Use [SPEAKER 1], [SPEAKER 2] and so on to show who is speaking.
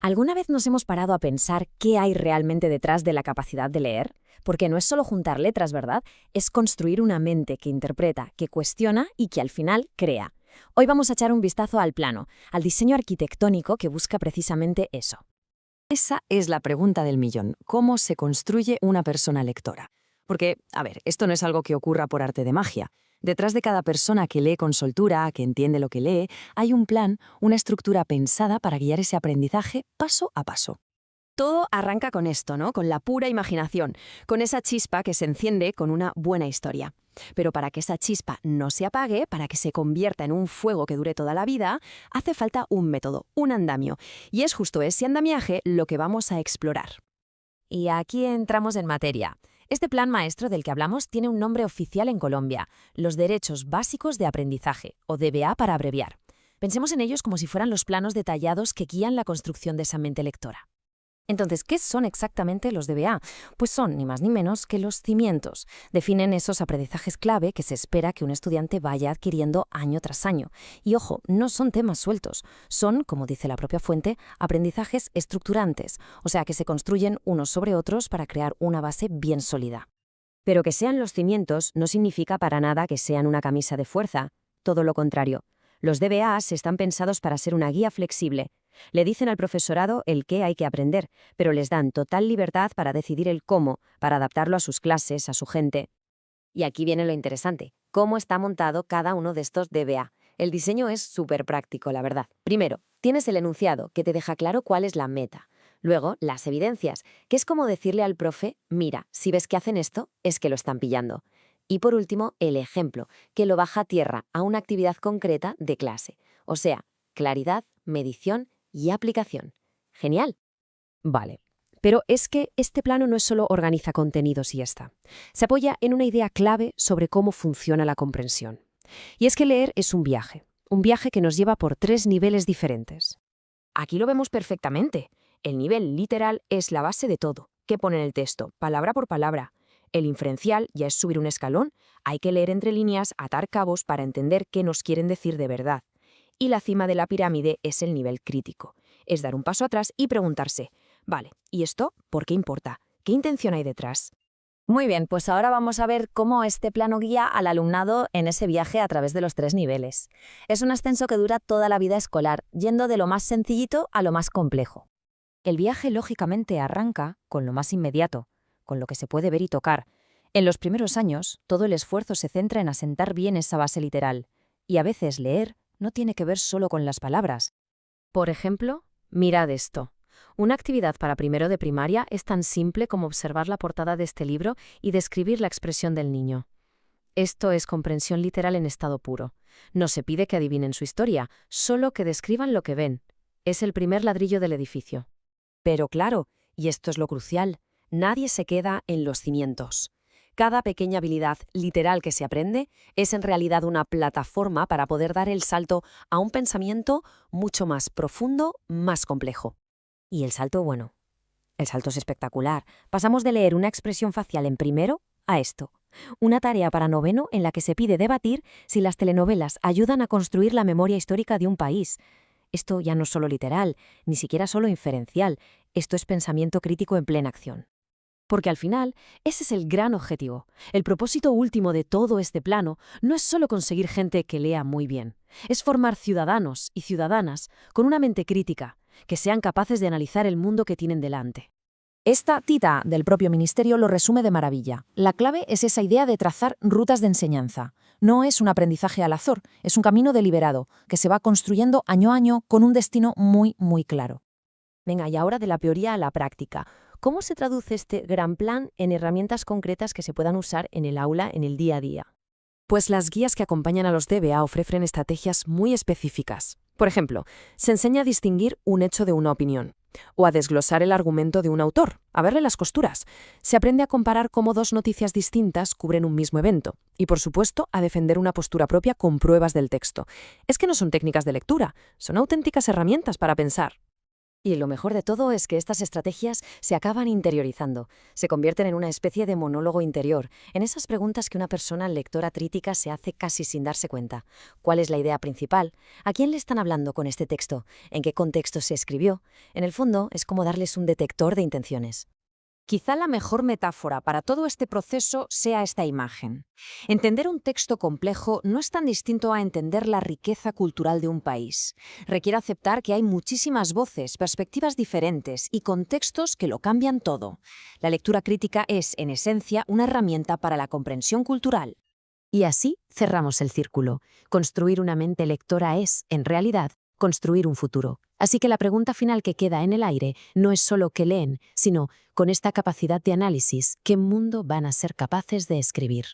[SPEAKER 1] ¿Alguna vez nos hemos parado a pensar qué hay realmente detrás de la capacidad de leer? Porque no es solo juntar letras, ¿verdad? Es construir una mente que interpreta, que cuestiona y que al final crea. Hoy vamos a echar un vistazo al plano, al diseño arquitectónico que busca precisamente eso.
[SPEAKER 2] Esa es la pregunta del millón. ¿Cómo se construye una persona lectora? Porque, a ver, esto no es algo que ocurra por arte de magia. Detrás de cada persona que lee con soltura, que entiende lo que lee, hay un plan, una estructura pensada para guiar ese aprendizaje paso a paso.
[SPEAKER 1] Todo arranca con esto, ¿no? Con la pura imaginación, con esa chispa que se enciende con una buena historia. Pero para que esa chispa no se apague, para que se convierta en un fuego que dure toda la vida, hace falta un método, un andamio. Y es justo ese andamiaje lo que vamos a explorar. Y aquí entramos en materia. Este plan maestro del que hablamos tiene un nombre oficial en Colombia, los Derechos Básicos de Aprendizaje, o DBA para abreviar. Pensemos en ellos como si fueran los planos detallados que guían la construcción de esa mente lectora. Entonces, ¿qué son exactamente los DBA? Pues son ni más ni menos que los cimientos. Definen esos aprendizajes clave que se espera que un estudiante vaya adquiriendo año tras año. Y ojo, no son temas sueltos. Son, como dice la propia fuente, aprendizajes estructurantes, o sea que se construyen unos sobre otros para crear una base bien sólida. Pero que sean los cimientos no significa para nada que sean una camisa de fuerza. Todo lo contrario. Los DBAs están pensados para ser una guía flexible. Le dicen al profesorado el qué hay que aprender, pero les dan total libertad para decidir el cómo, para adaptarlo a sus clases, a su gente. Y aquí viene lo interesante, cómo está montado cada uno de estos DBA. El diseño es súper práctico, la verdad. Primero, tienes el enunciado, que te deja claro cuál es la meta. Luego, las evidencias, que es como decirle al profe, mira, si ves que hacen esto, es que lo están pillando. Y por último, el ejemplo, que lo baja a tierra, a una actividad concreta de clase. O sea, claridad, medición y aplicación. Genial. Vale. Pero es que este plano no es solo organiza contenidos y ya está. Se apoya en una idea clave sobre cómo funciona la comprensión. Y es que leer es un viaje que nos lleva por 3 niveles diferentes. Aquí lo vemos perfectamente. El nivel literal es la base de todo. ¿Qué pone en el texto? Palabra por palabra. El inferencial ya es subir un escalón. Hay que leer entre líneas, atar cabos para entender qué nos quieren decir de verdad. Y la cima de la pirámide es el nivel crítico. Es dar un paso atrás y preguntarse, vale, ¿y esto por qué importa? ¿Qué intención hay detrás? Muy bien, pues ahora vamos a ver cómo este plano guía al alumnado en ese viaje a través de los 3 niveles. Es un ascenso que dura toda la vida escolar, yendo de lo más sencillito a lo más complejo. El viaje lógicamente arranca con lo más inmediato, con lo que se puede ver y tocar. En los primeros años, todo el esfuerzo se centra en asentar bien esa base literal, y a veces leer no tiene que ver solo con las palabras. Por ejemplo, mirad esto. Una actividad para primero de primaria es tan simple como observar la portada de este libro y describir la expresión del niño. Esto es comprensión literal en estado puro. No se pide que adivinen su historia, solo que describan lo que ven. Es el primer ladrillo del edificio. Pero claro, y esto es lo crucial, nadie se queda en los cimientos. Cada pequeña habilidad literal que se aprende es en realidad una plataforma para poder dar el salto a un pensamiento mucho más profundo, más complejo. Y el salto, bueno, el salto es espectacular. Pasamos de leer una expresión facial en primero a esto. Una tarea para noveno en la que se pide debatir si las telenovelas ayudan a construir la memoria histórica de un país. Esto ya no es solo literal, ni siquiera solo inferencial. Esto es pensamiento crítico en plena acción. Porque al final, ese es el gran objetivo. El propósito último de todo este plano no es solo conseguir gente que lea muy bien. Es formar ciudadanos y ciudadanas con una mente crítica, que sean capaces de analizar el mundo que tienen delante. Esta tita del propio ministerio lo resume de maravilla. La clave es esa idea de trazar rutas de enseñanza. No es un aprendizaje al azar, es un camino deliberado, que se va construyendo año a año con un destino muy, muy claro. Venga, y ahora de la teoría a la práctica. ¿Cómo se traduce este gran plan en herramientas concretas que se puedan usar en el aula, en el día a día? Pues las guías que acompañan a los DBA ofrecen estrategias muy específicas. Por ejemplo, se enseña a distinguir un hecho de una opinión, o a desglosar el argumento de un autor, a verle las costuras. Se aprende a comparar cómo 2 noticias distintas cubren un mismo evento, y por supuesto a defender una postura propia con pruebas del texto. Es que no son técnicas de lectura, son auténticas herramientas para pensar. Y lo mejor de todo es que estas estrategias se acaban interiorizando, se convierten en una especie de monólogo interior, en esas preguntas que una persona lectora crítica se hace casi sin darse cuenta. ¿Cuál es la idea principal? ¿A quién le están hablando con este texto? ¿En qué contexto se escribió? En el fondo, es como darles un detector de intenciones.
[SPEAKER 2] Quizá la mejor metáfora para todo este proceso sea esta imagen. Entender un texto complejo no es tan distinto a entender la riqueza cultural de un país. Requiere aceptar que hay muchísimas voces, perspectivas diferentes y contextos que lo cambian todo. La lectura crítica es, en esencia, una herramienta para la comprensión cultural. Y así cerramos el círculo. Construir una mente lectora es, en realidad, construir un futuro. Así que la pregunta final que queda en el aire no es solo qué leen, sino, con esta capacidad de análisis, qué mundo van a ser capaces de escribir.